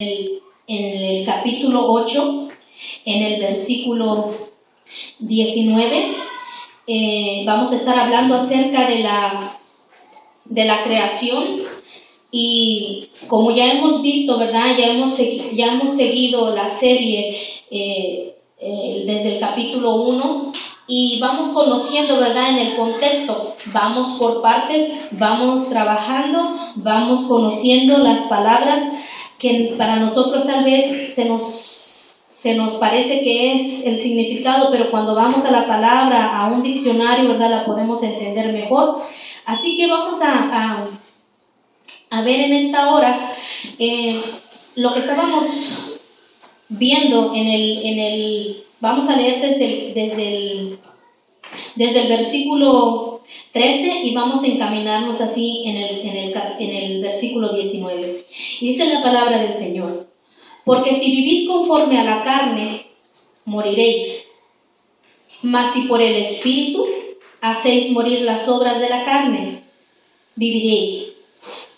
en el capítulo 8, en el versículo 19, vamos a estar hablando acerca de la creación. Y como ya hemos visto, ¿verdad? Ya hemos seguido la serie desde el capítulo 1 y vamos conociendo, ¿verdad? En el contexto, vamos por partes, vamos trabajando, vamos conociendo las palabras que para nosotros tal vez se nos parece que es el significado, pero cuando vamos a la palabra, a un diccionario, ¿verdad? La podemos entender mejor. Así que vamos a ver en esta hora lo que estábamos viendo vamos a leer desde el versículo 13 y vamos a encaminarnos así en el versículo 19. Y dice la palabra del Señor: porque si vivís conforme a la carne, moriréis. Mas si por el Espíritu hacéis morir las obras de la carne, viviréis.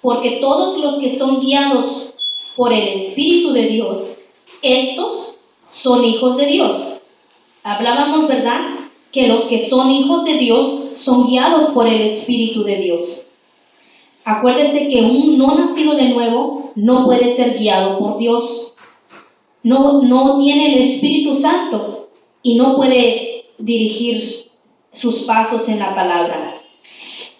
Porque todos los que son guiados por el Espíritu de Dios, estos son hijos de Dios. Hablábamos, ¿verdad?, que los que son hijos de Dios son guiados por el Espíritu de Dios. Acuérdese que un no nacido de nuevo no puede ser guiado por Dios. No tiene el Espíritu Santo y no puede dirigir sus pasos en la palabra.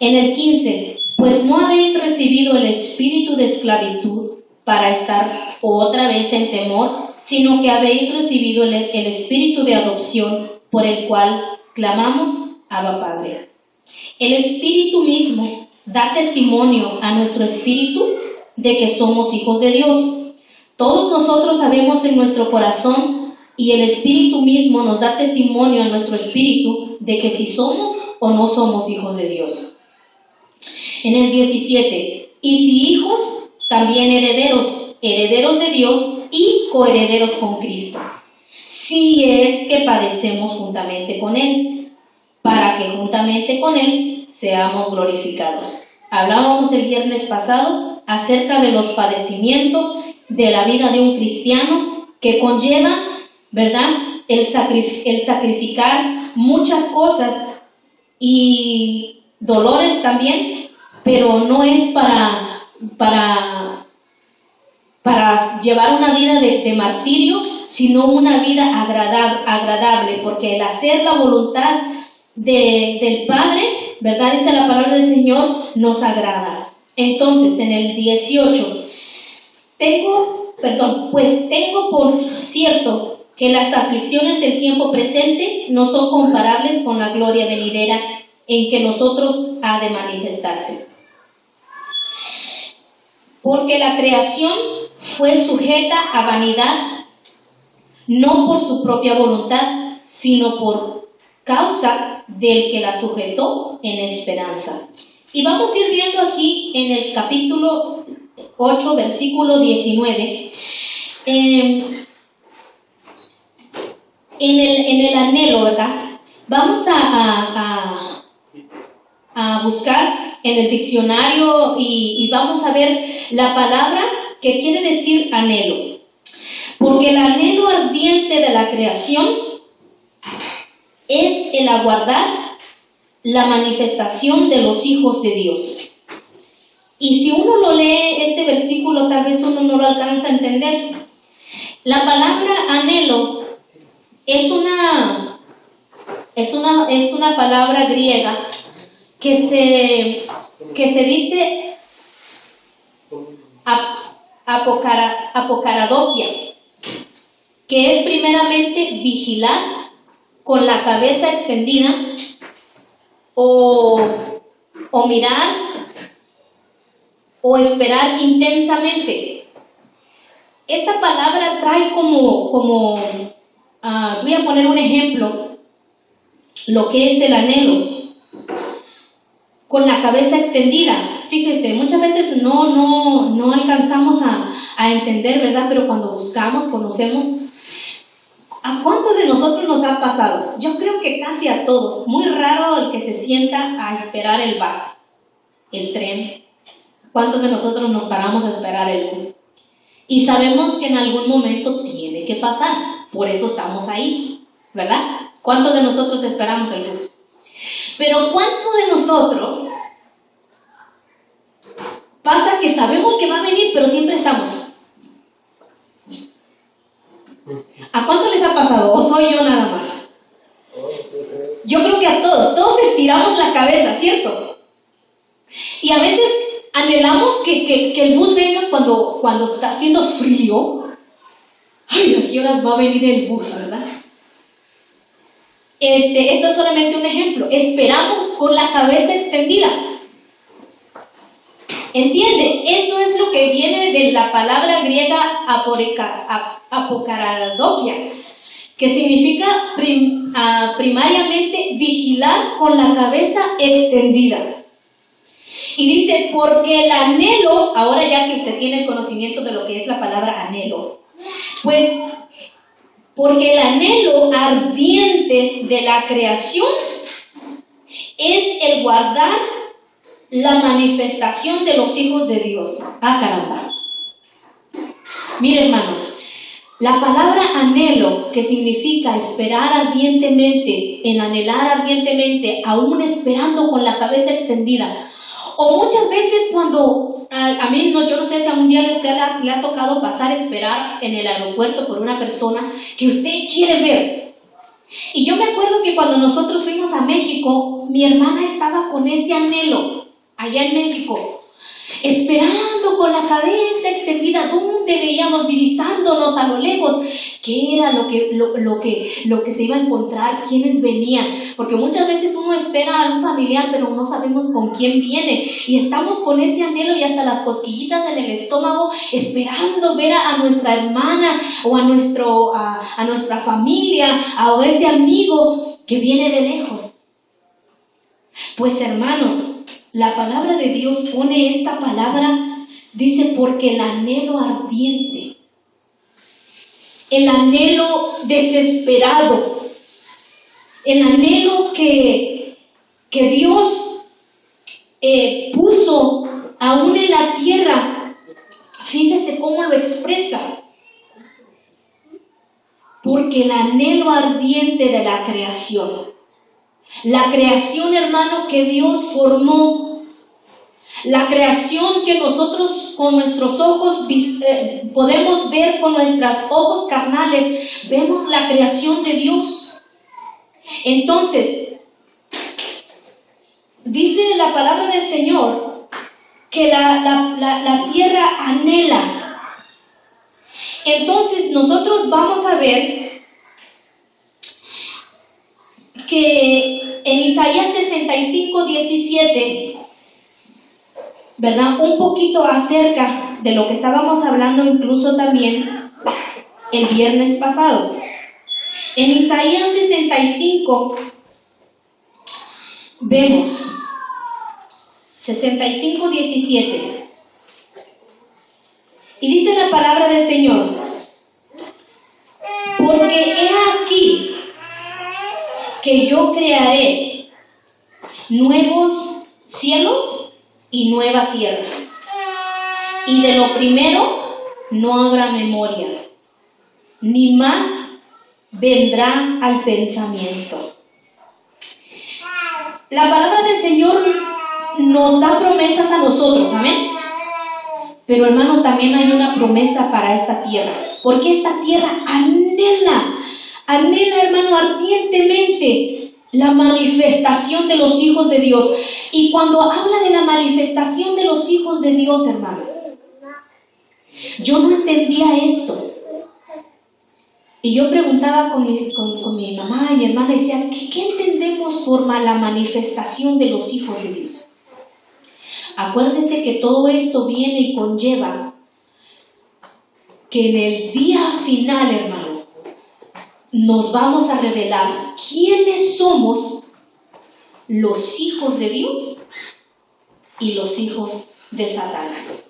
En el 15, pues no habéis recibido el espíritu de esclavitud para estar otra vez en temor, sino que habéis recibido el espíritu de adopción por el cual clamamos: Abba, Padre. El Espíritu mismo da testimonio a nuestro espíritu de que somos hijos de Dios. Todos nosotros sabemos en nuestro corazón, y el Espíritu mismo nos da testimonio a nuestro espíritu de que si somos o no somos hijos de Dios. En el 17, y si hijos, también herederos de Dios y coherederos con Cristo, si es que padecemos juntamente con Él, para que juntamente con Él seamos glorificados. Hablábamos el viernes pasado acerca de los padecimientos de la vida de un cristiano que conlleva, ¿verdad?, el sacrificar muchas cosas y dolores también, pero no es para llevar una vida de martirio, sino una vida agradable, porque el hacer la voluntad del Padre, ¿verdad?, dice la palabra del Señor, nos agrada. Entonces, en el 18, pues tengo por cierto que las aflicciones del tiempo presente no son comparables con la gloria venidera en que nosotros ha de manifestarse. Porque la creación fue sujeta a vanidad, no por su propia voluntad, sino por causa del que la sujetó en esperanza. Y vamos a ir viendo aquí en el capítulo 8, versículo 19, en el anhelo, ¿verdad? Vamos a buscar en el diccionario y vamos a ver la palabra que quiere decir anhelo. Porque el anhelo ardiente de la creación es el aguardar la manifestación de los hijos de Dios. Y si uno lo lee, este versículo tal vez uno no lo alcanza a entender. La palabra anhelo es una palabra griega que se dice apocaradokia, que es primeramente vigilar con la cabeza extendida o mirar o esperar intensamente. Esta palabra trae voy a poner un ejemplo, lo que es el anhelo. Con la cabeza extendida, fíjese, muchas veces no alcanzamos a entender, ¿verdad? Pero cuando buscamos, conocemos. ¿A cuántos de nosotros nos ha pasado? Yo creo que casi a todos. Muy raro el que se sienta a esperar el bus, el tren. ¿Cuántos de nosotros nos paramos a esperar el bus? Y sabemos que en algún momento tiene que pasar. Por eso estamos ahí, ¿verdad? ¿Cuántos de nosotros esperamos el bus? Pero ¿cuántos de nosotros pasa que sabemos que va a venir, pero siempre estamos? ¿A cuánto les ha pasado? ¿O soy yo nada más? Yo creo que a todos estiramos la cabeza, ¿cierto? Y a veces anhelamos que el bus venga cuando está haciendo frío. Ay, ¿a qué horas va a venir el bus, verdad? Esto es solamente un ejemplo. Esperamos con la cabeza extendida. ¿Entiende? Eso es lo que viene de la palabra griega apokaradokia, que significa primariamente vigilar con la cabeza extendida. Y dice, porque el anhelo, ahora ya que usted tiene conocimiento de lo que es la palabra anhelo, pues, porque el anhelo ardiente de la creación es el guardar la manifestación de los hijos de Dios. Ah, caramba. Mire, hermano, la palabra anhelo, que significa esperar ardientemente, en anhelar ardientemente, aún esperando con la cabeza extendida, o muchas veces cuando, a mí, yo no sé si a un día le ha tocado pasar a esperar en el aeropuerto por una persona que usted quiere ver. Y yo me acuerdo que cuando nosotros fuimos a México, mi hermana estaba con ese anhelo, allá en México, esperando con la cabeza extendida, donde veíamos, divisándonos a lo lejos, qué era lo que se iba a encontrar, quiénes venían, porque muchas veces uno espera a un familiar, pero no sabemos con quién viene, y estamos con ese anhelo y hasta las cosquillitas en el estómago, esperando ver a nuestra hermana, o a nuestra familia, a ese amigo que viene de lejos. Pues, hermano, la palabra de Dios pone esta palabra, dice, porque el anhelo ardiente, el anhelo desesperado, el anhelo que Dios puso aún en la tierra, fíjese cómo lo expresa, porque el anhelo ardiente de la creación. La creación, hermano, que Dios formó, la creación que nosotros con nuestros ojos podemos ver con nuestros ojos carnales, vemos la creación de Dios. Entonces, dice la palabra del Señor que la tierra anhela. Entonces, nosotros vamos a ver que en Isaías 65:17, ¿verdad? Un poquito acerca de lo que estábamos hablando incluso también el viernes pasado. En Isaías 65 vemos 65:17. Y dice la palabra del Señor, porque he aquí que yo crearé nuevos cielos y nueva tierra, y de lo primero no habrá memoria, ni más vendrá al pensamiento. La palabra del Señor nos da promesas a nosotros, amén. Pero, hermano, también hay una promesa para esta tierra, porque esta tierra anhela, hermano, ardientemente la manifestación de los hijos de Dios. Y cuando habla de la manifestación de los hijos de Dios, hermano, yo no entendía esto. Y yo preguntaba con mi mamá y mi hermana, y decía, ¿qué entendemos por la manifestación de los hijos de Dios? Acuérdese que todo esto viene y conlleva que en el día final, hermano, nos vamos a revelar quiénes somos los hijos de Dios y los hijos de Satanás.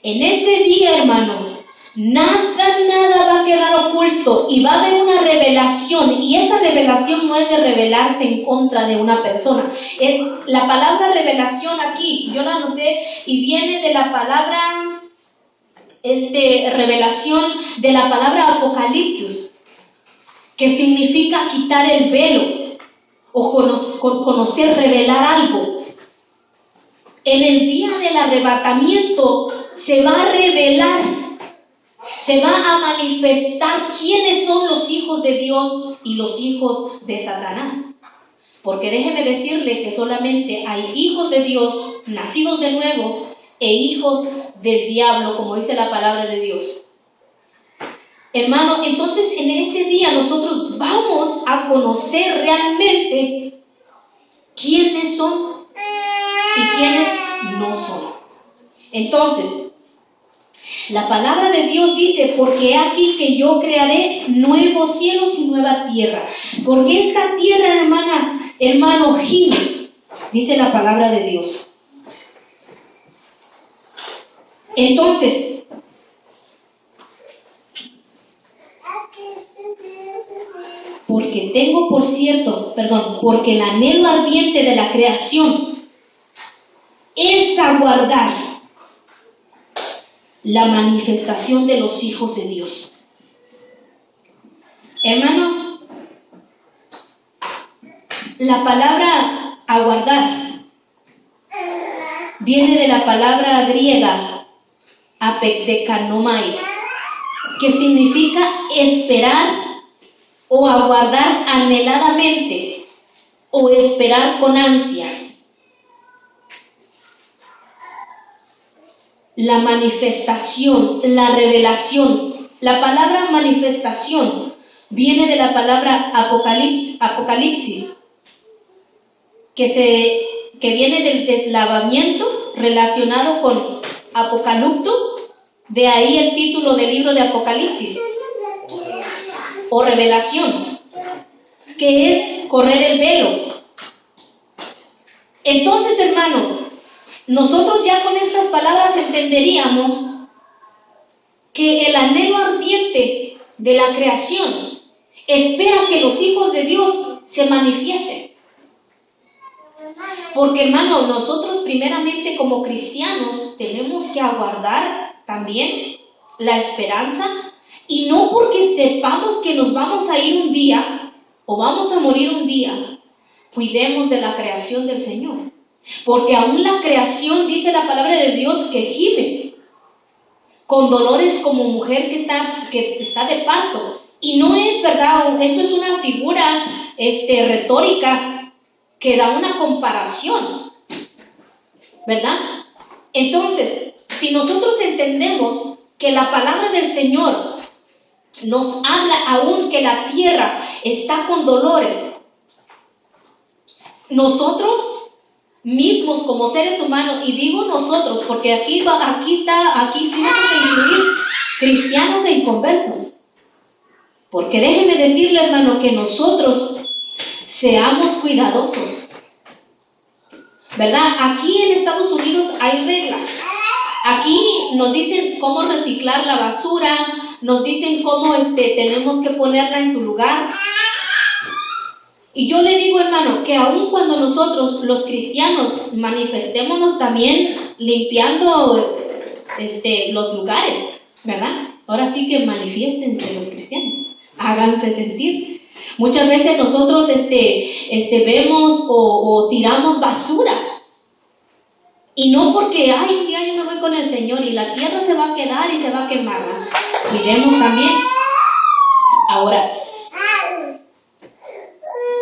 En ese día, hermano, nada va a quedar oculto y va a haber una revelación, y esa revelación no es de revelarse en contra de una persona. La palabra revelación aquí, yo la anoté, y viene de la palabra revelación de la palabra apocalipsis, que significa quitar el velo o conocer, revelar algo. En el día del arrebatamiento se va a revelar, se va a manifestar quiénes son los hijos de Dios y los hijos de Satanás. Porque déjeme decirle que solamente hay hijos de Dios, nacidos de nuevo, e hijos del diablo, como dice la palabra de Dios. Hermano, entonces en ese día nosotros vamos a conocer realmente quiénes son y quiénes no son. Entonces, la palabra de Dios dice, porque aquí que yo crearé nuevos cielos y nueva tierra. Porque esta tierra, hermano, gime, dice la palabra de Dios. Entonces, porque el anhelo ardiente de la creación es aguardar la manifestación de los hijos de Dios. Hermano, la palabra aguardar viene de la palabra griega apexekanomai, que significa esperar o aguardar anheladamente o esperar con ansias. La manifestación, la revelación. La palabra manifestación viene de la palabra apocalipsis, que viene del deslavamiento relacionado con apocalipto, de ahí el título del libro de Apocalipsis, o revelación, que es correr el velo. Entonces, hermano, nosotros ya con estas palabras entenderíamos que el anhelo ardiente de la creación espera que los hijos de Dios se manifiesten. Porque, hermano, nosotros primeramente como cristianos tenemos que aguardar también la esperanza, y no porque sepamos que nos vamos a ir un día o vamos a morir un día, cuidemos de la creación del Señor. Porque aún la creación, dice la palabra de Dios, que gime con dolores como mujer que está de parto. Y no es verdad, esto es una figura retórica que da una comparación, ¿verdad? Entonces, si nosotros entendemos que la palabra del Señor nos habla aún que la tierra está con dolores, nosotros mismos como seres humanos, y digo nosotros porque aquí sí vamos a incluir cristianos e inconversos, porque déjeme decirle, hermano, que nosotros seamos cuidadosos, ¿verdad? Aquí en Estados Unidos hay reglas. Aquí nos dicen cómo reciclar la basura, nos dicen cómo tenemos que ponerla en su lugar. Y yo le digo, hermano, que aun cuando nosotros, los cristianos, manifestémonos también limpiando los lugares, ¿verdad? Ahora sí que manifiéstense los cristianos, háganse sentir. Muchas veces nosotros vemos o tiramos basura. Y no porque, un día yo me voy con el Señor y la tierra se va a quedar y se va a quemar, ¿no? Cuidemos también. Ahora,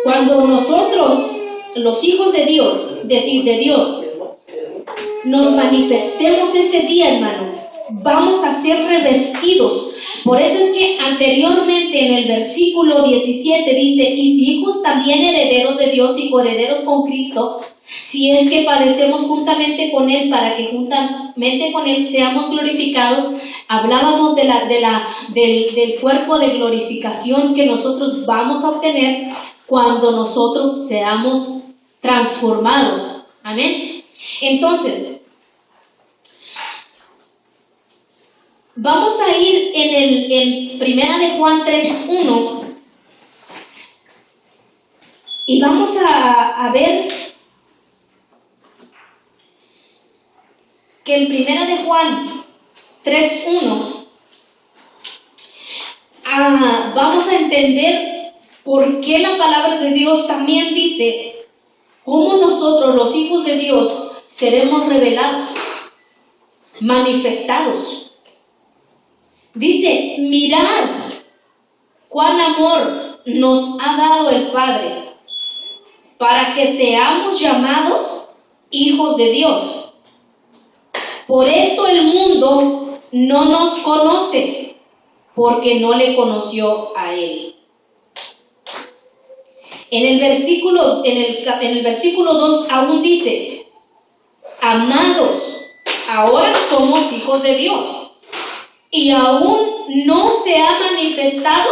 cuando nosotros, los hijos de Dios, nos manifestemos ese día, hermanos, vamos a ser revestidos. Por eso es que anteriormente en el versículo 17 dice, y si hijos también herederos de Dios y coherederos con Cristo, si es que padecemos juntamente con Él, para que juntamente con Él seamos glorificados. Hablábamos del cuerpo de glorificación que nosotros vamos a obtener cuando nosotros seamos transformados. Amén. Entonces, vamos a ir en Primera de Juan 3:1 y vamos a ver que en Primera de Juan 3:1, vamos a entender por qué la palabra de Dios también dice cómo nosotros, los hijos de Dios, seremos revelados, manifestados. Dice, mirad cuán amor nos ha dado el Padre para que seamos llamados hijos de Dios. Por esto el mundo no nos conoce, porque no le conoció a Él. En el versículo 2 aún dice, amados, ahora somos hijos de Dios, y aún no se ha manifestado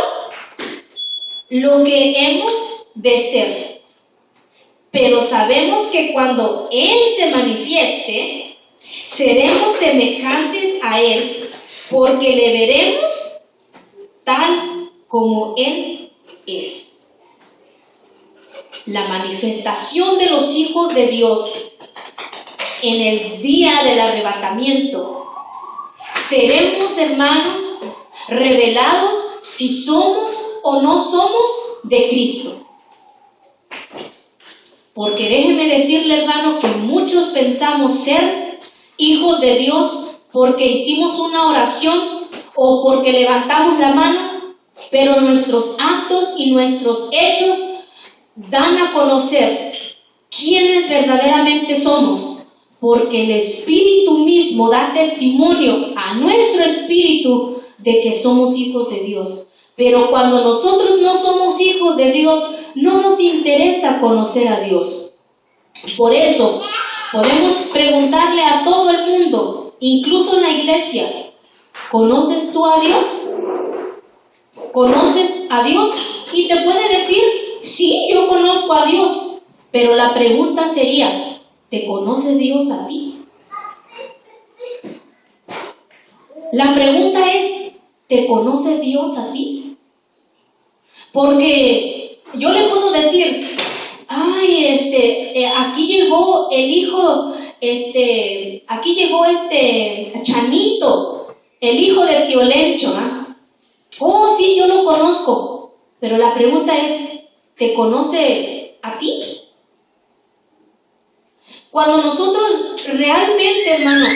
lo que hemos de ser. Pero sabemos que cuando Él se manifieste, seremos semejantes a Él, porque le veremos tal como Él es. La manifestación de los hijos de Dios en el día del arrebatamiento. Seremos, hermanos, revelados si somos o no somos de Cristo. Porque déjeme decirle, hermano, que muchos pensamos ser hijos de Dios porque hicimos una oración o porque levantamos la mano, pero nuestros actos y nuestros hechos dan a conocer quiénes verdaderamente somos, porque el Espíritu mismo da testimonio a nuestro espíritu de que somos hijos de Dios. Pero cuando nosotros no somos hijos de Dios, no nos interesa conocer a Dios. Por eso, podemos preguntarle a todo el mundo, incluso en la iglesia, ¿conoces tú a Dios? ¿Conoces a Dios? Y te puede decir, sí, yo conozco a Dios. Pero la pregunta sería, ¿te conoce Dios a ti? La pregunta es, ¿te conoce Dios a ti? Porque yo le puedo decir, aquí llegó el hijo, aquí llegó Chanito, el hijo de Tío Lencho, Oh, sí, yo lo conozco. Pero la pregunta es, ¿te conoce a ti? Cuando nosotros realmente, hermano,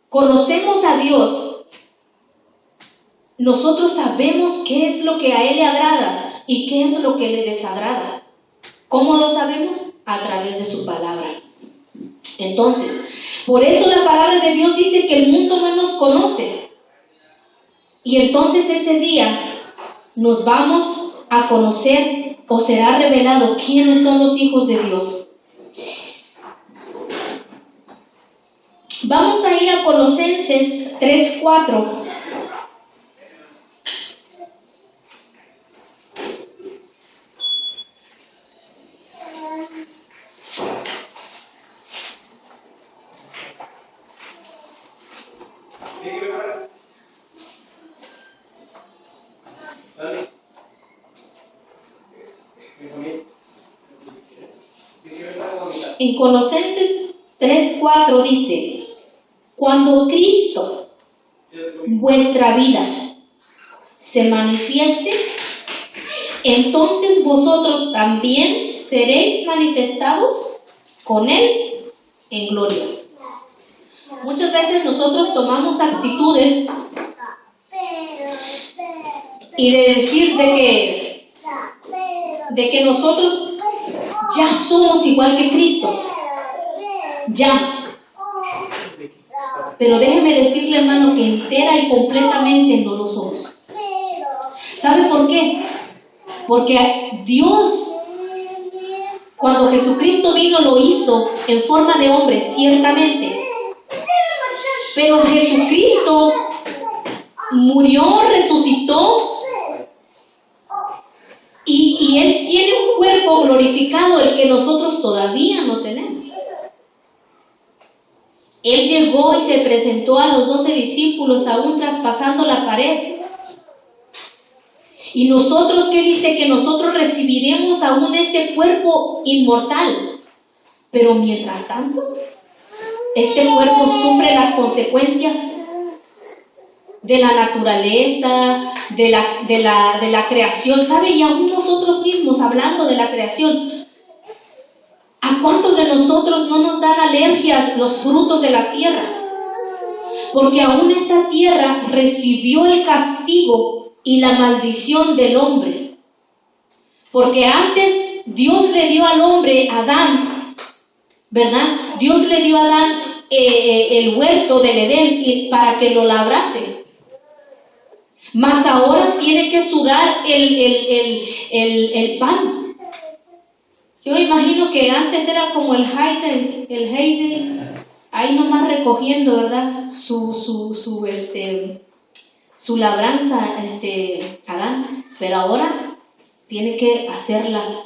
conocemos a Dios, nosotros sabemos qué es lo que a Él le agrada y qué es lo que le desagrada. ¿Cómo lo sabemos? A través de su palabra. Entonces, por eso la palabra de Dios dice que el mundo no nos conoce. Y entonces ese día nos vamos a conocer o será revelado quiénes son los hijos de Dios. Vamos a ir a Colosenses 3:4. En Colosenses 3:4 dice, cuando Cristo, vuestra vida, se manifieste, entonces vosotros también seréis manifestados con Él en gloria. Muchas veces nosotros tomamos actitudes y de decir de que nosotros ya somos igual que Cristo. Ya. Pero déjeme decirle, hermano, que entera y completamente no lo somos. ¿Sabe por qué? Porque Dios, cuando Jesucristo vino, lo hizo en forma de hombre, ciertamente. Pero Jesucristo murió, resucitó, y Él tiene un cuerpo glorificado, el que nosotros todavía no tenemos. Él llegó y se presentó a los 12 discípulos aún traspasando la pared. Y nosotros, ¿qué dice? Que nosotros recibiremos aún ese cuerpo inmortal. Pero mientras tanto, Este cuerpo sufre las consecuencias de la naturaleza, de la creación, ¿sabe? Y aún nosotros mismos, hablando de la creación, ¿a cuántos de nosotros no nos dan alergias los frutos de la tierra? Porque aún esta tierra recibió el castigo y la maldición del hombre. Porque antes Dios le dio al hombre, Adán, ¿verdad? Dios le dio a Adán el huerto del Edén para que lo labrase. Mas ahora tiene que sudar el pan. Yo imagino que antes era como el Heide, ahí nomás recogiendo, ¿verdad? Su labranza, Adán. Pero ahora tiene que hacerla.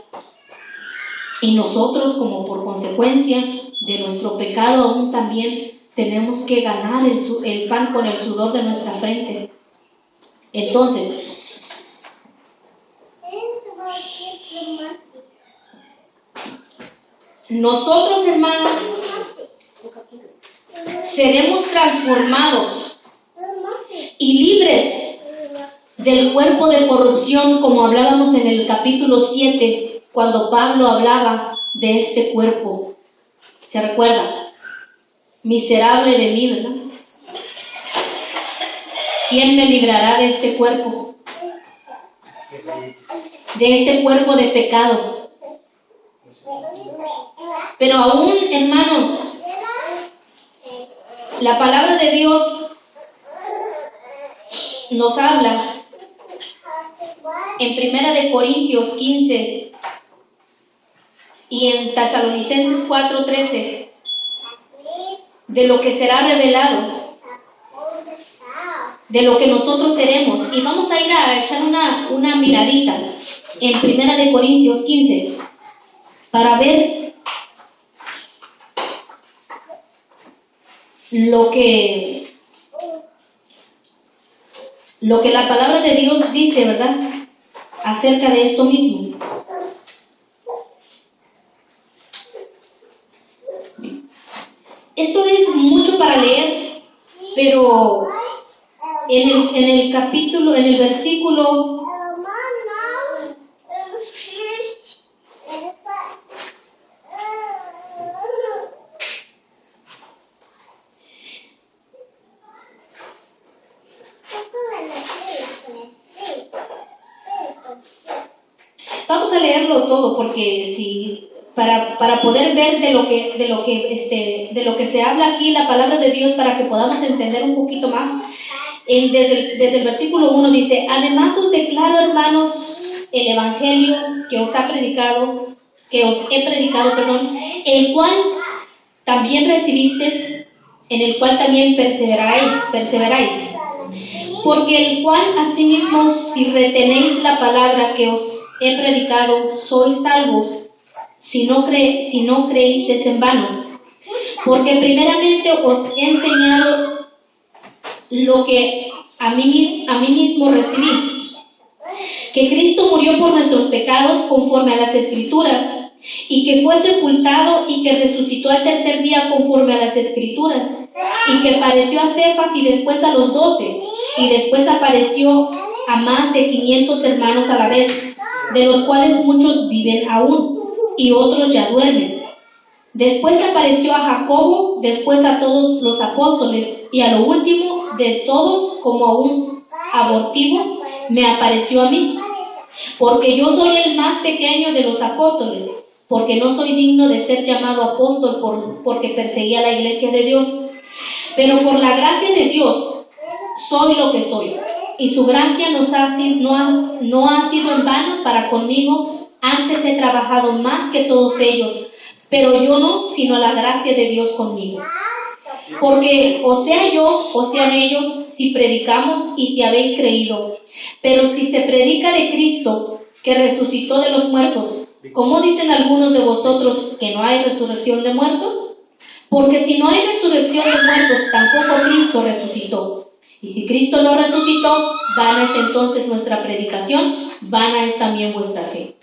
Y nosotros, como por consecuencia de nuestro pecado, aún también tenemos que ganar el pan con el sudor de nuestra frente. Entonces, nosotros, hermanos, seremos transformados y libres del cuerpo de corrupción, como hablábamos en el capítulo 7, cuando Pablo hablaba de este cuerpo. ¿Se recuerda? Miserable de mí, ¿verdad? ¿Quién me librará de este cuerpo? De este cuerpo de pecado. Pero aún, hermano, la palabra de Dios nos habla en 1 Corintios 15 y en Tesalonicenses 4:13 de lo que será revelado, de lo que nosotros seremos. Y vamos a ir a echar una miradita en 1 Corintios 15 para ver lo que la palabra de Dios dice, ¿verdad?, acerca de esto mismo. Esto es mucho para leer, pero en el capítulo, en el versículo vamos a leerlo todo, porque si para poder ver de lo que se habla aquí, la palabra de Dios, para que podamos entender un poquito más. Desde el versículo 1 dice: además os declaro, hermanos, el evangelio que os he predicado, el cual también recibisteis, en el cual también perseveráis. Porque el cual asimismo, si retenéis la palabra que os he predicado, sois salvos, si no creísteis en vano. Porque primeramente os he enseñado lo que a mí mismo recibí, que Cristo murió por nuestros pecados conforme a las Escrituras, y que fue sepultado y que resucitó al tercer día conforme a las Escrituras, y que apareció a Cefas y después a los 12, y después apareció a más de 500 hermanos a la vez, de los cuales muchos viven aún y otros ya duermen. Después apareció a Jacobo, después a todos los apóstoles, y a lo último de todos, como a un abortivo, me apareció a mí. Porque yo soy el más pequeño de los apóstoles, porque no soy digno de ser llamado apóstol porque perseguía la iglesia de Dios. Pero por la gracia de Dios soy lo que soy, y su gracia no ha sido en vano para conmigo. Antes he trabajado más que todos ellos, pero yo no, sino la gracia de Dios conmigo. Porque o sea yo, o sean ellos, si predicamos y si habéis creído. Pero si se predica de Cristo, que resucitó de los muertos, ¿cómo dicen algunos de vosotros que no hay resurrección de muertos? Porque si no hay resurrección de muertos, tampoco Cristo resucitó. Y si Cristo no resucitó, vana es entonces nuestra predicación, vana es también vuestra fe.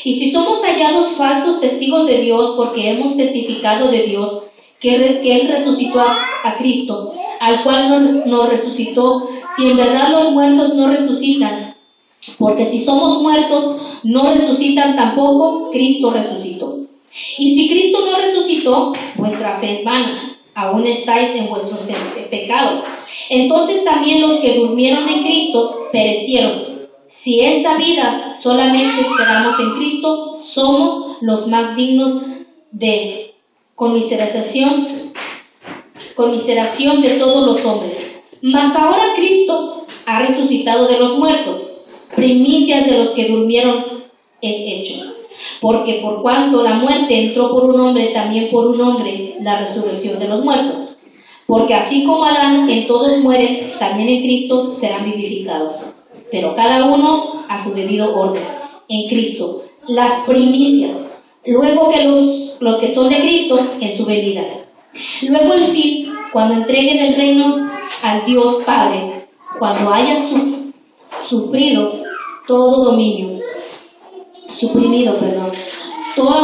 Y si somos hallados falsos testigos de Dios, porque hemos testificado de Dios, que Él resucitó a Cristo, al cual nos resucitó, si en verdad los muertos no resucitan, porque si somos muertos, no resucitan tampoco, Cristo resucitó. Y si Cristo no resucitó, vuestra fe es vana, aún estáis en vuestros pecados. Entonces también los que durmieron en Cristo perecieron. Si esta vida solamente esperamos en Cristo, somos los más dignos de conmiseración de todos los hombres. Mas ahora Cristo ha resucitado de los muertos, primicias de los que durmieron es hecho. Porque por cuanto la muerte entró por un hombre, también por un hombre la resurrección de los muertos. Porque así como Adán en todos muere, también en Cristo serán vivificados. Pero cada uno a su debido orden. En Cristo, las primicias. Luego que los que son de Cristo en su venida. Luego el fin, cuando entreguen el reino al Dios Padre, cuando haya suprimido toda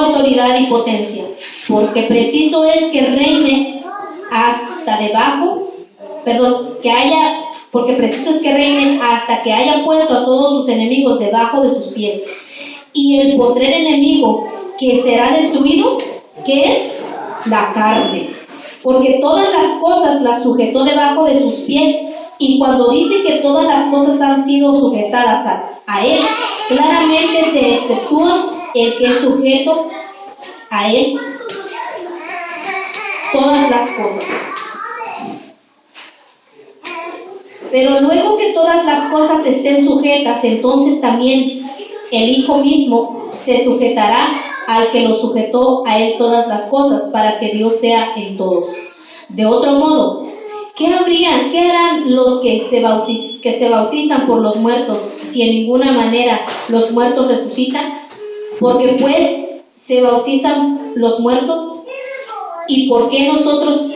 autoridad y potencia, porque preciso es que reine hasta que haya puesto a todos sus enemigos debajo de sus pies. Y el postrer enemigo que será destruido, ¿qué es? La carne. Porque todas las cosas las sujetó debajo de sus pies. Y cuando dice que todas las cosas han sido sujetadas a Él, claramente se exceptúa el que es sujeto a Él todas las cosas. Pero luego que todas las cosas estén sujetas, entonces también el Hijo mismo se sujetará al que lo sujetó a Él todas las cosas, para que Dios sea en todos. De otro modo, ¿qué harán los que se bautizan por los muertos, si en ninguna manera los muertos resucitan? Porque pues se bautizan los muertos, ¿y por qué nosotros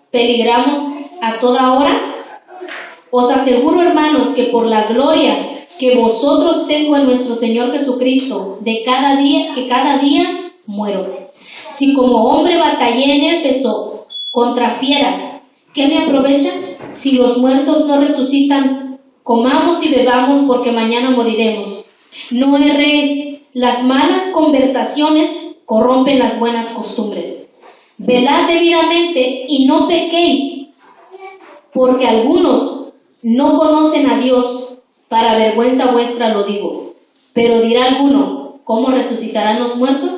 peligramos a toda hora? Os aseguro, hermanos, que por la gloria que vosotros tengo en nuestro Señor Jesucristo, que cada día muero. Si como hombre batallé en Éfeso contra fieras, ¿qué me aprovecha? Si los muertos no resucitan, comamos y bebamos, porque mañana moriremos. No erréis, las malas conversaciones corrompen las buenas costumbres. Velad debidamente y no pequéis, porque algunos no conocen a Dios. Para vergüenza vuestra lo digo. Pero dirá alguno, ¿cómo resucitarán los muertos?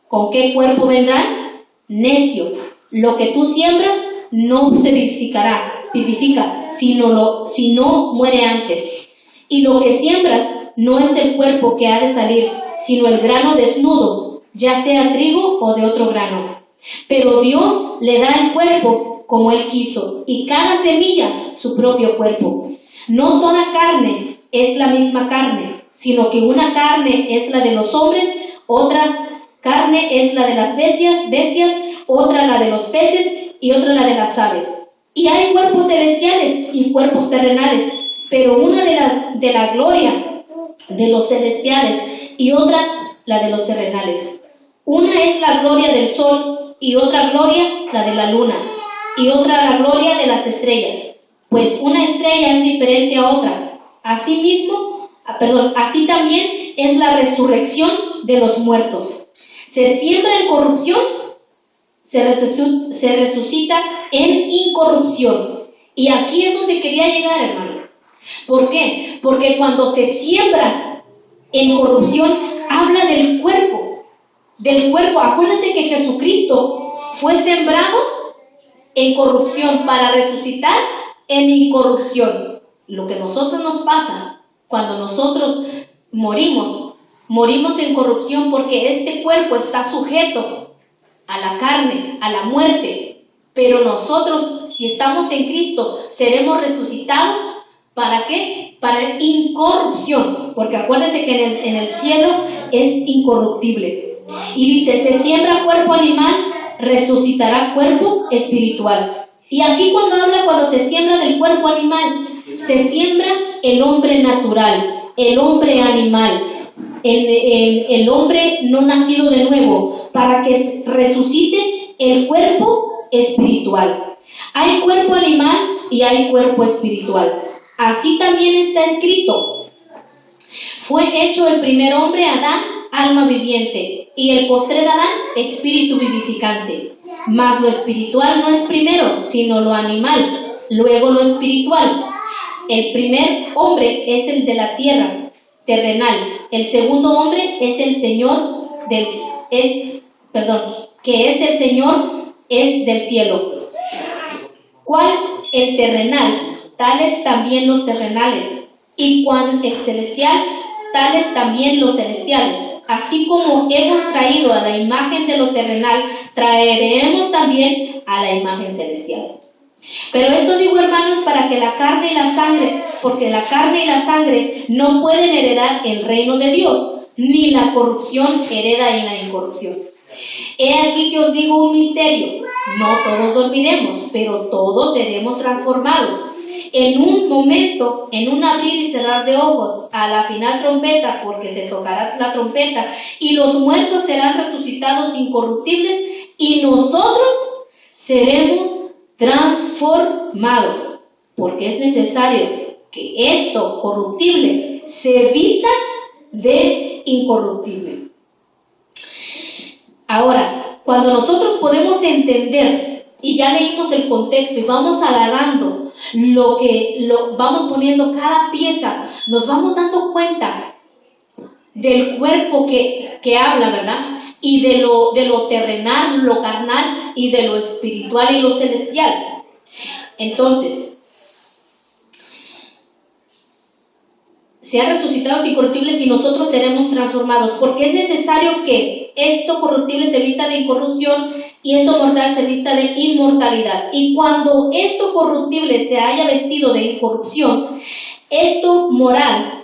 ¿Con qué cuerpo vendrán? Necio, lo que tú siembras no se vivifica, si no muere antes. Y lo que siembras no es el cuerpo que ha de salir, sino el grano desnudo, ya sea trigo o de otro grano. Pero Dios le da el cuerpo como Él quiso, y cada semilla su propio cuerpo. No toda carne es la misma carne, sino que una carne es la de los hombres, otra carne es la de las bestias, otra la de los peces y otra la de las aves. Y hay cuerpos celestiales y cuerpos terrenales, pero una de la gloria de los celestiales y otra la de los terrenales. Una es la gloria del sol y otra gloria la de la luna y otra la gloria de las estrellas. Pues una estrella es diferente a otra. Así también es la resurrección de los muertos. Se siembra en corrupción, se resucita en incorrupción. Y aquí es donde quería llegar, hermano. ¿Por qué? Porque cuando se siembra en corrupción, habla del cuerpo. Acuérdense que Jesucristo fue sembrado en corrupción para resucitar en incorrupción. Lo que a nosotros nos pasa cuando nosotros morimos en corrupción, porque este cuerpo está sujeto a la carne, a la muerte. Pero nosotros, si estamos en Cristo, seremos resucitados. ¿Para qué? Para incorrupción, porque acuérdense que en el cielo es incorruptible. Y dice, se siembra cuerpo animal, resucitará cuerpo espiritual. Y aquí cuando se siembra del cuerpo animal, se siembra el hombre natural, el hombre animal, el hombre no nacido de nuevo, para que resucite el cuerpo espiritual. Hay cuerpo animal y hay cuerpo espiritual. Así también está escrito: fue hecho el primer hombre, Adán, alma viviente, y el postrer Adán, espíritu vivificante. Mas lo espiritual no es primero, sino lo animal, luego lo espiritual. El primer hombre es el de la tierra, terrenal. El segundo hombre es el Señor del cielo. ¿Cuál? El terrenal, tales también los terrenales, y cuán el celestial, tales también los celestiales. Así como hemos traído a la imagen de lo terrenal, traeremos también a la imagen celestial. Pero esto digo, hermanos, para que la carne y la sangre, porque la carne y la sangre no pueden heredar el reino de Dios, ni la corrupción hereda en la incorrupción. He aquí que os digo un misterio: no todos dormiremos, pero todos seremos transformados. En un momento, en un abrir y cerrar de ojos, a la final trompeta, porque se tocará la trompeta, y los muertos serán resucitados incorruptibles, y nosotros seremos transformados, porque es necesario que esto corruptible se vista de incorruptible. Ahora, cuando nosotros podemos entender, y ya leímos el contexto, y vamos agarrando vamos poniendo cada pieza, nos vamos dando cuenta del cuerpo que habla, ¿verdad? Y de lo terrenal, lo carnal, y de lo espiritual y lo celestial. Entonces, sean resucitados incorruptibles y nosotros seremos transformados, porque es necesario que esto corruptible se vista de incorrupción y esto mortal se vista de inmortalidad. Y cuando esto corruptible se haya vestido de incorrupción, esto mortal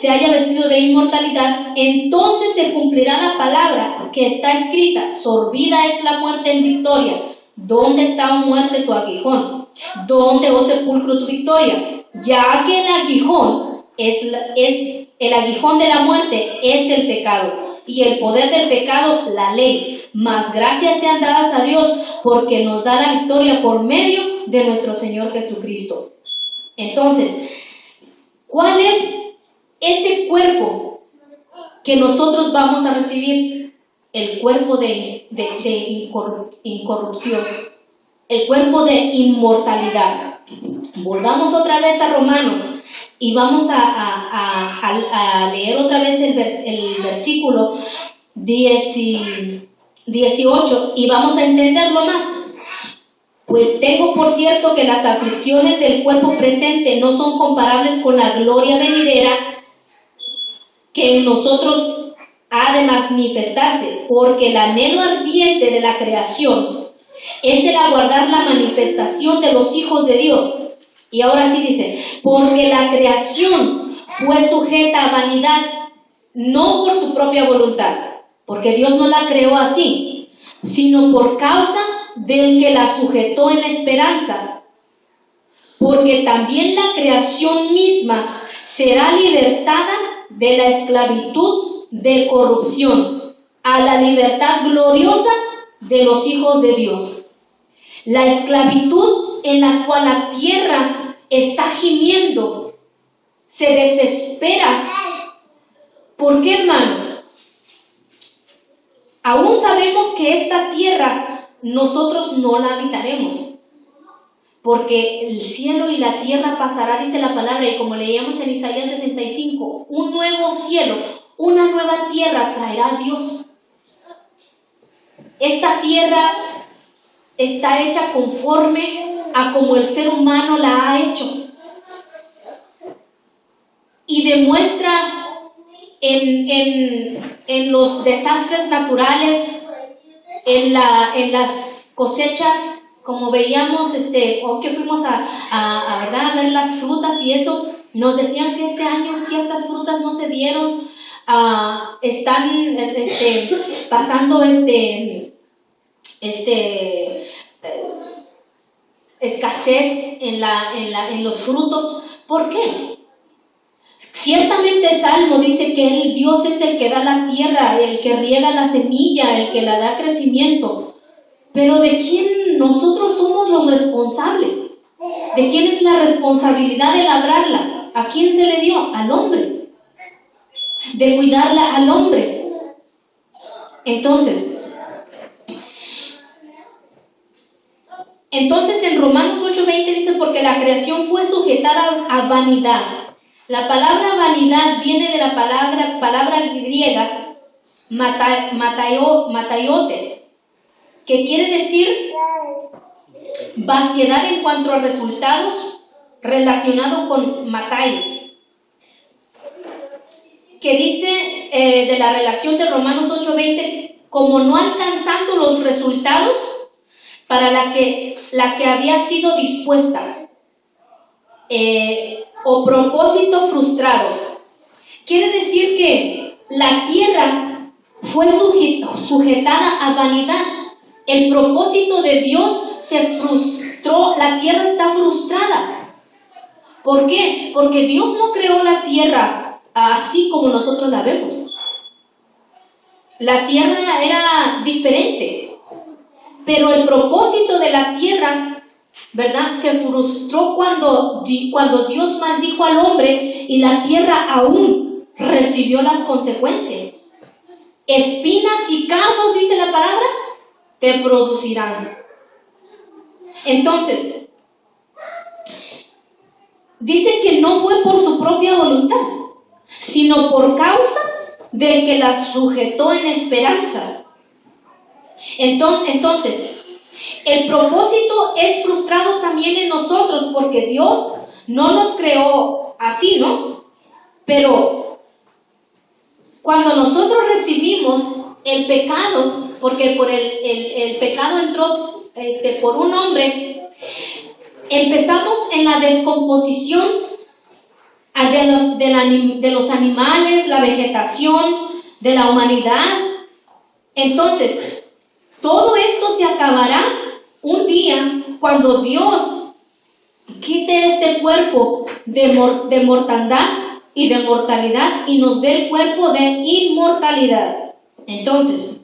se haya vestido de inmortalidad, entonces se cumplirá la palabra que está escrita: sorbida es la muerte en victoria. ¿Dónde está, oh muerte, tu aguijón? ¿Dónde, oh sepulcro, tu victoria? Ya que el aguijón el aguijón de la muerte es el pecado, y el poder del pecado, la ley. Mas gracias sean dadas a Dios, porque nos da la victoria por medio de nuestro Señor Jesucristo. Entonces, ¿cuál es ese cuerpo que nosotros vamos a recibir? El cuerpo de incorrupción, el cuerpo de inmortalidad. Volvamos otra vez a Romanos y vamos a leer otra vez el versículo 18 y vamos a entenderlo más. Pues tengo por cierto que las aflicciones del cuerpo presente no son comparables con la gloria venidera que en nosotros ha de manifestarse, porque el anhelo ardiente de la creación es el aguardar la manifestación de los hijos de Dios. Y ahora sí dice: porque la creación fue sujeta a vanidad, no por su propia voluntad, porque Dios no la creó así, sino por causa del que la sujetó en esperanza, porque también la creación misma será libertada de la esclavitud de corrupción a la libertad gloriosa de los hijos de Dios. La esclavitud en la cual la tierra está gimiendo, se desespera. ¿Por qué, hermano? Aún sabemos que esta tierra nosotros no la habitaremos, porque el cielo y la tierra pasará, dice la palabra, y como leíamos en Isaías 65, un nuevo cielo, una nueva tierra traerá Dios. Esta tierra está hecha conforme a como el ser humano la ha hecho, y demuestra en los desastres naturales, en las cosechas, como veíamos, hoy que fuimos a ver las frutas y eso, nos decían que este año ciertas frutas no se dieron, están pasando escasez en los frutos. ¿Por qué? Ciertamente Salmo dice que Dios es el que da la tierra, el que riega la semilla, el que la da crecimiento. Pero ¿de quién nosotros somos los responsables? ¿De quién es la responsabilidad de labrarla? ¿A quién se le dio? Al hombre. De cuidarla al hombre. Entonces en Romanos 8:20 dice, porque la creación fue sujetada a vanidad. La palabra vanidad viene de la palabra griega mataiotes, que quiere decir vaciedad en cuanto a resultados relacionado con mataios, que dice de la relación de Romanos 8:20, como no alcanzando los resultados para la que había sido dispuesta, o propósito frustrado. Quiere decir que la tierra fue sujetada a vanidad. El propósito de Dios se frustró, la tierra está frustrada. ¿Por qué? Porque Dios no creó la tierra así como nosotros la vemos. La tierra era diferente, pero el propósito de la tierra, ¿verdad?, se frustró cuando Dios maldijo al hombre y la tierra aún recibió las consecuencias. Espinas y cardos, dice la palabra, te producirán. Entonces, dice que no fue por su propia voluntad, sino por causa del que la sujetó en esperanza. Entonces, el propósito es frustrado también en nosotros, porque Dios no nos creó así, ¿no? Pero cuando nosotros recibimos el pecado, porque por el pecado entró por un hombre, empezamos en la descomposición de los animales, la vegetación, de la humanidad. Entonces, todo esto se acabará un día cuando Dios quite este cuerpo de mortandad y de mortalidad y nos dé el cuerpo de inmortalidad. Entonces,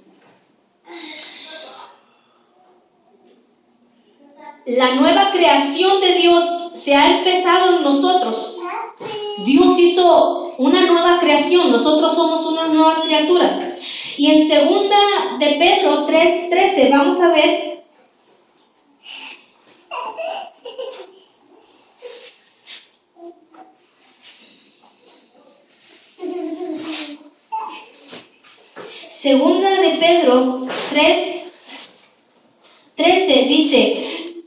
la nueva creación de Dios se ha empezado en nosotros. Dios hizo una nueva creación, nosotros somos unas nuevas criaturas. Y en 2 de Pedro 3:13 vamos a ver Segunda de Pedro 3:13 dice,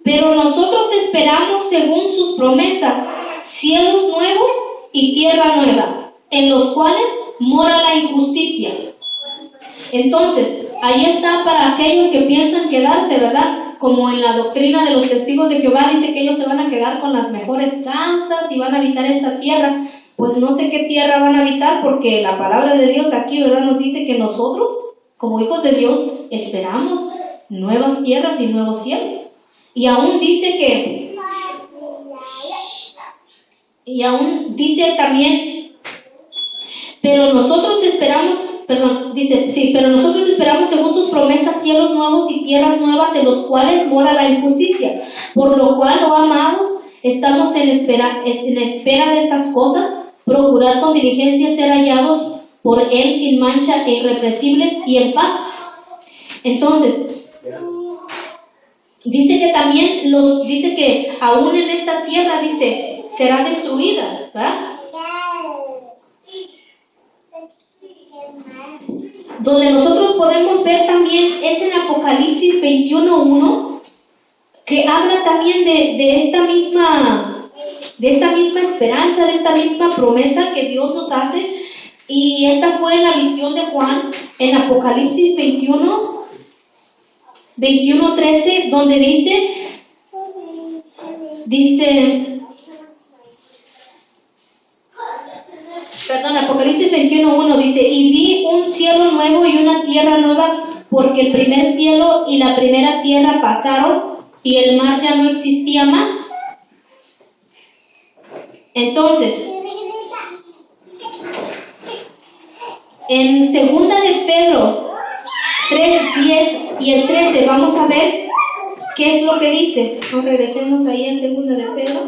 pero nosotros esperamos según sus promesas cielos nuevos y tierra nueva, en los cuales mora la injusticia. Entonces, ahí está para aquellos que piensan quedarse, ¿verdad? Como en la doctrina de los testigos de Jehová dice que ellos se van a quedar con las mejores casas y van a habitar esta tierra. Pues no sé qué tierra van a habitar, porque la palabra de Dios aquí, ¿verdad?, nos dice que nosotros, como hijos de Dios, esperamos nuevas tierras y nuevos cielos. Y aún dice también, pero nosotros esperamos según tus promesas cielos nuevos y tierras nuevas, en los cuales mora la injusticia. Por lo cual, oh amados, estamos en espera de estas cosas, procurar con diligencia ser hallados por Él sin mancha e irrepresibles y en paz. Entonces, dice que también dice que aún en esta tierra, dice, serán destruidas, ¿verdad? Donde nosotros podemos ver también es en Apocalipsis 21:1, que habla también de esta misma esperanza, de esta misma promesa que Dios nos hace. Y esta fue la visión de Juan en Apocalipsis 21:13, donde dice Apocalipsis 21:1 dice, y vi un cielo nuevo y una tierra nueva, porque el primer cielo y la primera tierra pasaron y el mar ya no existía más. Entonces, en 2 de Pedro 3:10 y el 13, vamos a ver qué es lo que dice. Nos regresemos ahí en 2 de Pedro.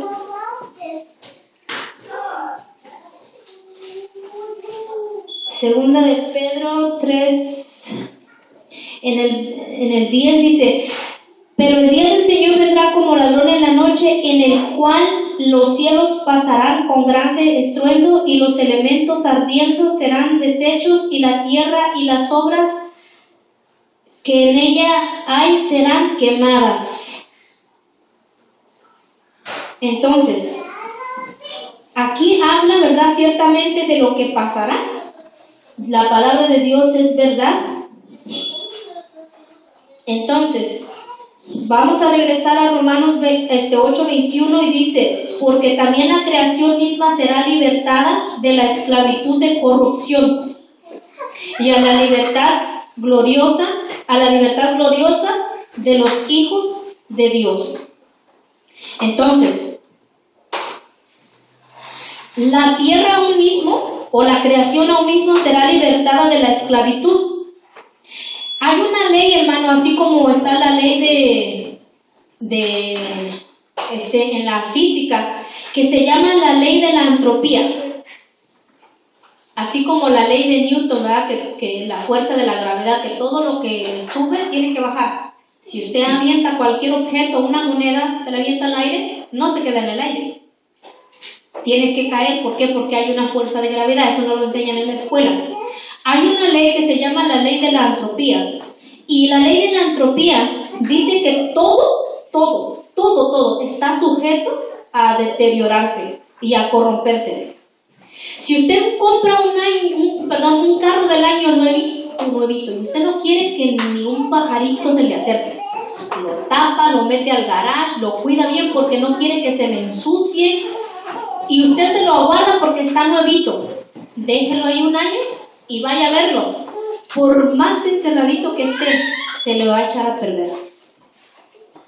Segunda de Pedro 3, en el 10 dice: pero el día del Señor vendrá como ladrón en la noche, en el cual los cielos pasarán con grande estruendo, y los elementos ardiendo serán deshechos, y la tierra y las obras que en ella hay serán quemadas. Entonces, aquí habla, ¿verdad?, ciertamente de lo que pasará. La palabra de Dios es verdad. Entonces, vamos a regresar a Romanos 8:21 y dice: porque también la creación misma será libertada de la esclavitud de corrupción y a la libertad gloriosa de los hijos de Dios. Entonces, la tierra aún mismo, o la creación aún mismo, será libertada de la esclavitud. Hay una ley, hermano, así como está la ley en la física, que se llama la ley de la entropía. Así como la ley de Newton, ¿verdad? Que la fuerza de la gravedad, que todo lo que sube tiene que bajar. Si usted avienta cualquier objeto, una moneda, se la avienta al aire, no se queda en el aire. Tiene que caer. ¿Por qué? Porque hay una fuerza de gravedad. Eso no lo enseñan en la escuela. Hay una ley que se llama la ley de la entropía. Y la ley de la entropía dice que todo está sujeto a deteriorarse y a corromperse. Si usted compra un carro del año nuevito, y usted no quiere que ni un pajarito se le acerque, lo tapa, lo mete al garage, lo cuida bien porque no quiere que se le ensucie, y usted se lo aguarda porque está nuevito. Déjelo ahí un año y vaya a verlo. Por más encerradito que esté, se le va a echar a perder.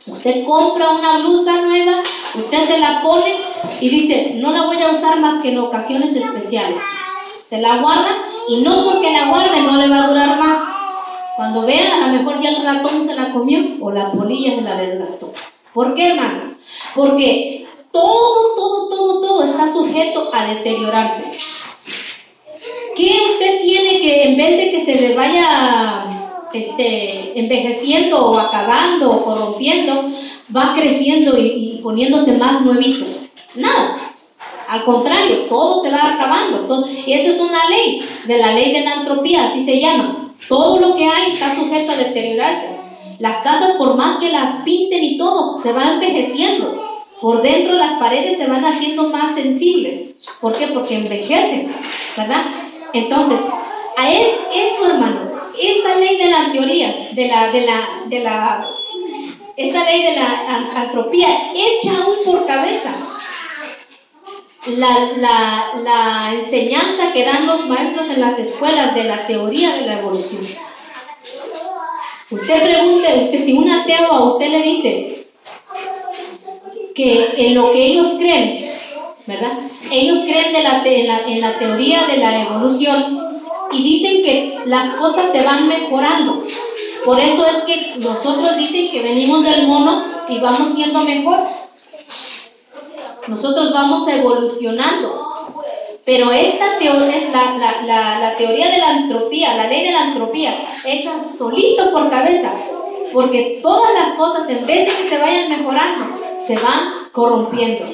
Usted compra una blusa nueva, usted se la pone y dice: no la voy a usar más que en ocasiones especiales. Se la guarda, y no porque la guarde no le va a durar más. Cuando vean, a lo mejor ya el ratón se la comió o la polilla se la desgastó. ¿Por qué, hermano? Porque todo está sujeto a deteriorarse. ¿Qué usted tiene que, en vez de que se le vaya envejeciendo o acabando o corrompiendo, va creciendo y poniéndose más nuevito? Nada. Al contrario, todo se va acabando. Y esa es una ley, de la ley de la entropía, así se llama. Todo lo que hay está sujeto a deteriorarse. Las casas, por más que las pinten y todo, se van envejeciendo. Por dentro las paredes se van haciendo más sensibles. ¿Por qué? Porque envejecen, ¿verdad? Entonces, eso, hermano, esa ley de la teoría, esa ley de la entropía, echa aún por cabeza la enseñanza que dan los maestros en las escuelas de la teoría de la evolución. Usted pregunte, si un ateo a usted le dice que en lo que ellos creen, ¿verdad? Ellos creen en la teoría de la evolución y dicen que las cosas se van mejorando. Por eso es que nosotros dicen que venimos del mono y vamos siendo mejor. Nosotros vamos evolucionando. Pero esta teoría es la teoría de la entropía, la ley de la entropía, hecha solito por cabeza. Porque todas las cosas, en vez de que se vayan mejorando, se van corrompiendo.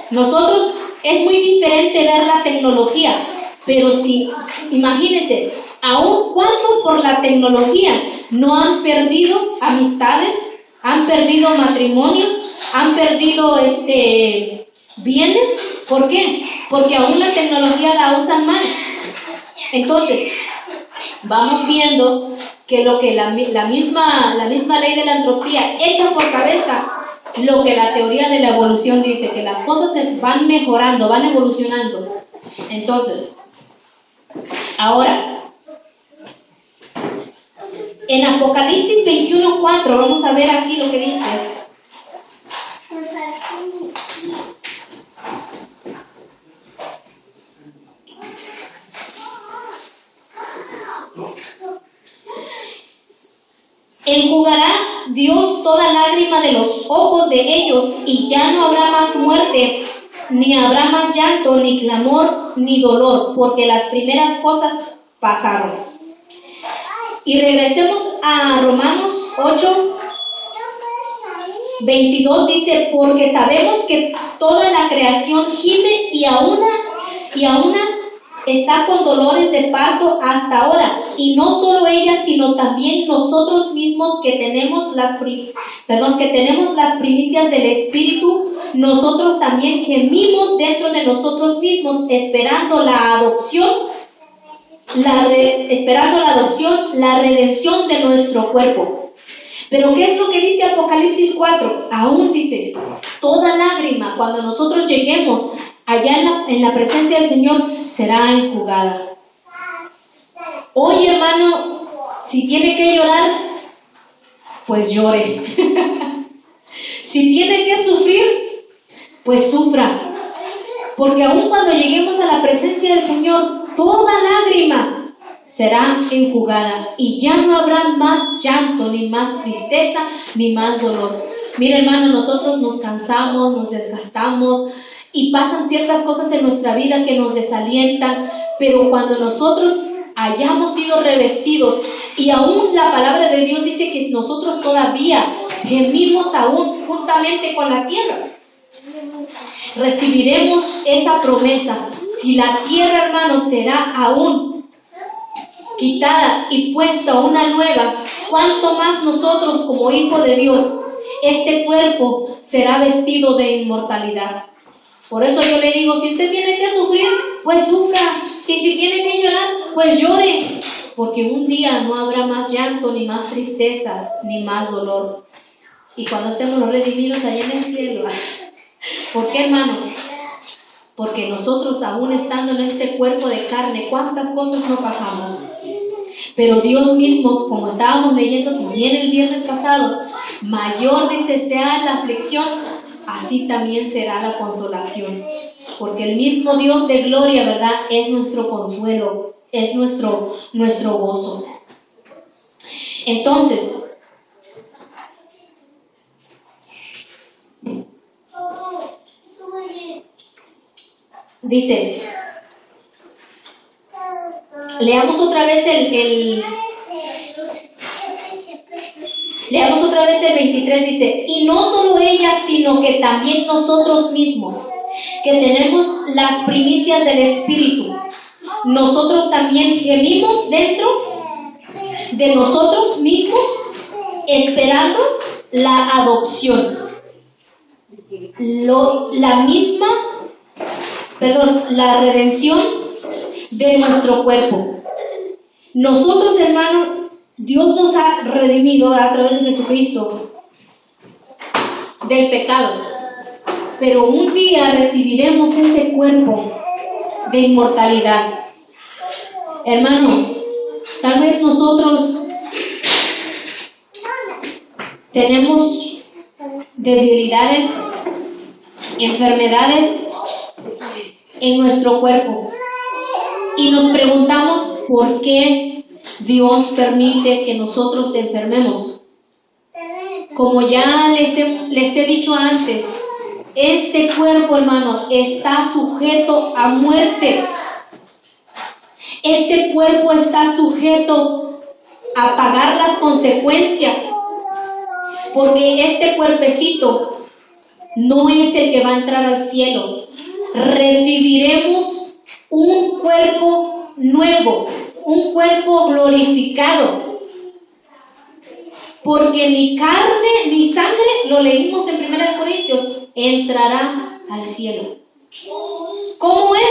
Nosotros, es muy diferente ver la tecnología, pero si, imagínense, aún cuántos por la tecnología no han perdido amistades, han perdido matrimonios, han perdido bienes. ¿Por qué? Porque aún la tecnología la usan mal. Entonces, vamos viendo que lo que la misma ley de la entropía echa por cabeza lo que la teoría de la evolución dice, que las cosas se van mejorando, van evolucionando. Entonces, ahora, en Apocalipsis 21:4, vamos a ver aquí lo que dice. Enjugará Dios toda lágrima de los ojos de ellos, y ya no habrá más muerte, ni habrá más llanto, ni clamor, ni dolor, porque las primeras cosas pasaron. Y regresemos a Romanos 8, 22, dice, porque sabemos que toda la creación gime y aún está con dolores de parto hasta ahora, y no solo ella, sino también nosotros mismos que tenemos las primicias del Espíritu, nosotros también gemimos dentro de nosotros mismos, esperando la adopción, la redención de nuestro cuerpo. Pero ¿qué es lo que dice Apocalipsis 4? Aún dice, toda lágrima, cuando nosotros lleguemos allá en la presencia del Señor, será enjugada. Hoy, hermano, si tiene que llorar, pues llore. Si tiene que sufrir, pues sufra. Porque aún cuando lleguemos a la presencia del Señor, toda lágrima será enjugada y ya no habrá más llanto, ni más tristeza, ni más dolor. Mira, hermano, nosotros nos cansamos, nos desgastamos y pasan ciertas cosas en nuestra vida que nos desalientan, pero cuando nosotros hayamos sido revestidos, y aún la palabra de Dios dice que nosotros todavía gemimos aún juntamente con la tierra, recibiremos esa promesa. Si la tierra, hermanos, será aún quitada y puesta una nueva, ¿cuánto más nosotros como hijos de Dios? Este cuerpo será vestido de inmortalidad. Por eso yo le digo, si usted tiene que sufrir, pues sufra. Y si tiene que llorar, pues llore. Porque un día no habrá más llanto, ni más tristezas, ni más dolor. Y cuando estemos los redimidos allá en el cielo. ¿Por qué, hermano? Porque nosotros, aún estando en este cuerpo de carne, ¿cuántas cosas no pasamos? Pero Dios mismo, como estábamos leyendo también el viernes pasado, mayor dice sea la aflicción, así también será la consolación. Porque el mismo Dios de gloria, ¿verdad?, es nuestro consuelo, es nuestro gozo. Entonces, dice, leamos otra vez leamos otra vez el 23, dice, y no solo ella, sino que también nosotros mismos, que tenemos las primicias del Espíritu, nosotros también gemimos dentro de nosotros mismos, esperando la adopción, la redención de nuestro cuerpo. Nosotros, hermanos, Dios nos ha redimido a través de Jesucristo del pecado, pero un día recibiremos ese cuerpo de inmortalidad. Hermano, tal vez nosotros tenemos debilidades, enfermedades en nuestro cuerpo y nos preguntamos por qué Dios permite que nosotros enfermemos. Como ya les he dicho antes, este cuerpo, hermanos, está sujeto a muerte. Este cuerpo está sujeto a pagar las consecuencias, porque este cuerpecito no es el que va a entrar al cielo. Recibiremos un cuerpo nuevo, un cuerpo glorificado, porque ni carne ni sangre, lo leímos en 1 Corintios, entrará al cielo. ¿Cómo es?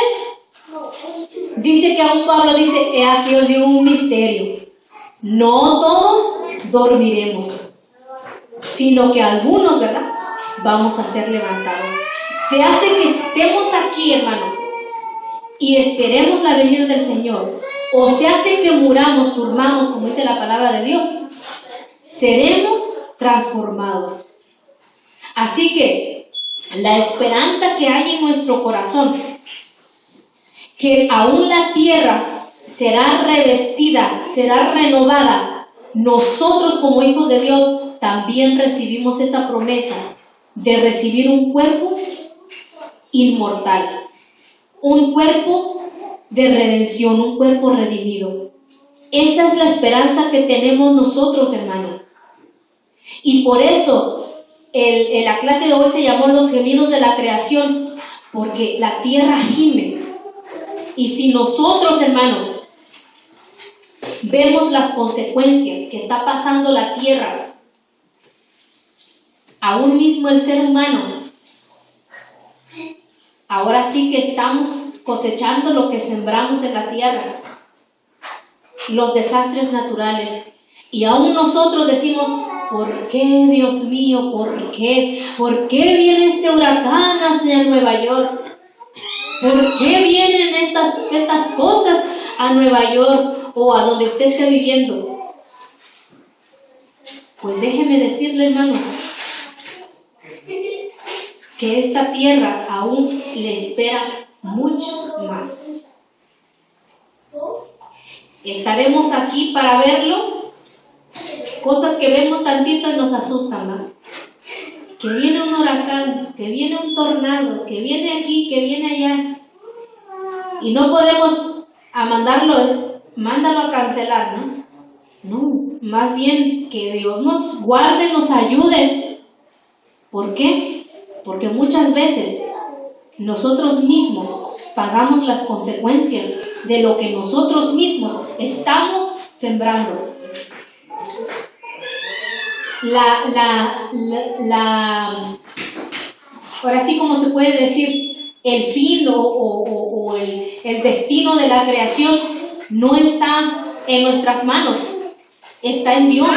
Dice que aún Pablo dice, aquí os digo un misterio, no todos dormiremos, sino que algunos, ¿verdad?, vamos a ser levantados. Se hace que estemos aquí, hermano, y esperemos la venida del Señor, o se hace que muramos, durmamos, como dice la palabra de Dios, seremos transformados. Así que la esperanza que hay en nuestro corazón, que aún la tierra será revestida, será renovada nosotros como hijos de Dios también recibimos esa promesa de recibir un cuerpo inmortal, un cuerpo de redención, un cuerpo redimido. Esa es la esperanza que tenemos nosotros, hermanos. Y por eso la clase de hoy se llamó Los gemidos de la creación, porque la tierra gime. Y si nosotros, hermanos, vemos las consecuencias que está pasando la tierra, aún mismo el ser humano, ahora sí que estamos cosechando lo que sembramos en la tierra, los desastres naturales. Y aún nosotros decimos, ¿por qué, Dios mío? ¿Por qué? ¿Por qué viene este huracán hacia Nueva York? ¿Por qué vienen estas cosas a Nueva York o a donde usted esté viviendo? Pues déjeme decirle, hermano, que esta tierra aún le espera mucho más. Estaremos aquí para verlo, cosas que vemos tantito y nos asustan, ¿no? Que viene un huracán, que viene un tornado, que viene aquí, que viene allá. Y no podemos mándalo a cancelar, ¿no? No, más bien que Dios nos guarde, nos ayude. ¿Por qué? Porque muchas veces nosotros mismos pagamos las consecuencias de lo que nosotros mismos estamos sembrando. Ahora sí, como se puede decir, el fin o el destino de la creación no está en nuestras manos, está en Dios,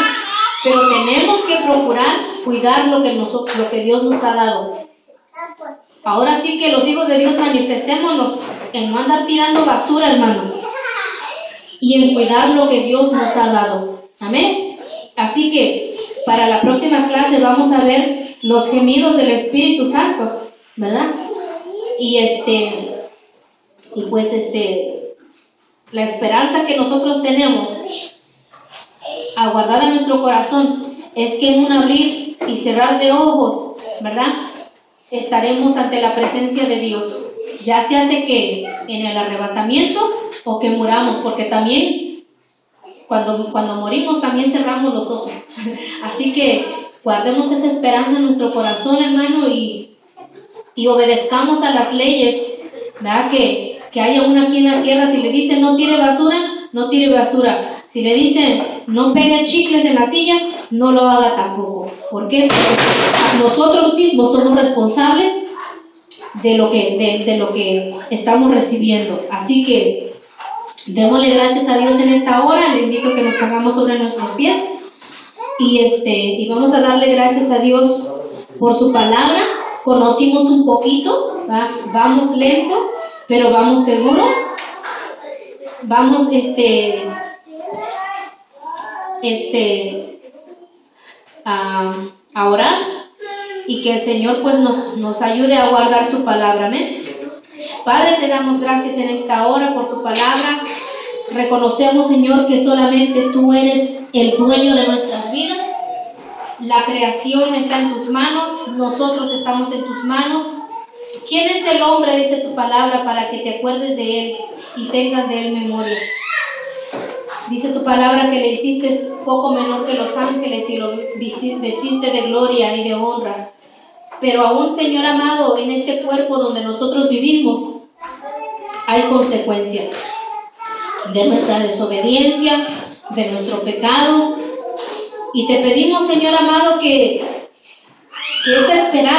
pero tenemos que procurar cuidar lo que Dios nos ha dado. Ahora sí que los hijos de Dios manifestémonos en no andar tirando basura, hermanos, y en cuidar lo que Dios nos ha dado. Amén. Así que para la próxima clase vamos a ver los gemidos del Espíritu Santo, ¿verdad? Y pues la esperanza que nosotros tenemos aguardada en nuestro corazón es que en un abrir y cerrar de ojos, ¿verdad?, estaremos ante la presencia de Dios, ya sea que en el arrebatamiento o que muramos, porque también cuando morimos también cerramos los ojos. Así que guardemos esa esperanza en nuestro corazón, hermano, y obedezcamos a las leyes, ¿verdad? Que haya una aquí en la tierra. Si le dicen no tire basura, no tire basura. Si le dicen no pegue chicles en la silla, no lo haga tampoco. ¿Por qué? Porque nosotros mismos somos responsables de lo que estamos recibiendo. Así que démosle gracias a Dios en esta hora. Le invito a que nos pongamos sobre nuestros pies y vamos a darle gracias a Dios por su palabra. Conocimos un poquito, ¿va? Vamos lento, pero vamos seguros. Vamos a orar y que el Señor pues nos ayude a guardar su palabra. Amén. Padre, te damos gracias en esta hora por tu palabra. Reconocemos, Señor, que solamente tú eres el dueño de nuestras vidas. La creación está en tus manos, nosotros estamos en tus manos. ¿Quién es el hombre, dice tu palabra, para que te acuerdes de él y tengas de él memoria? Dice tu palabra que le hiciste poco menor que los ángeles y lo vestiste de gloria y de honra. Pero aún, Señor amado, en este cuerpo donde nosotros vivimos, hay consecuencias de nuestra desobediencia, de nuestro pecado. Y te pedimos, Señor amado, que esa esperanza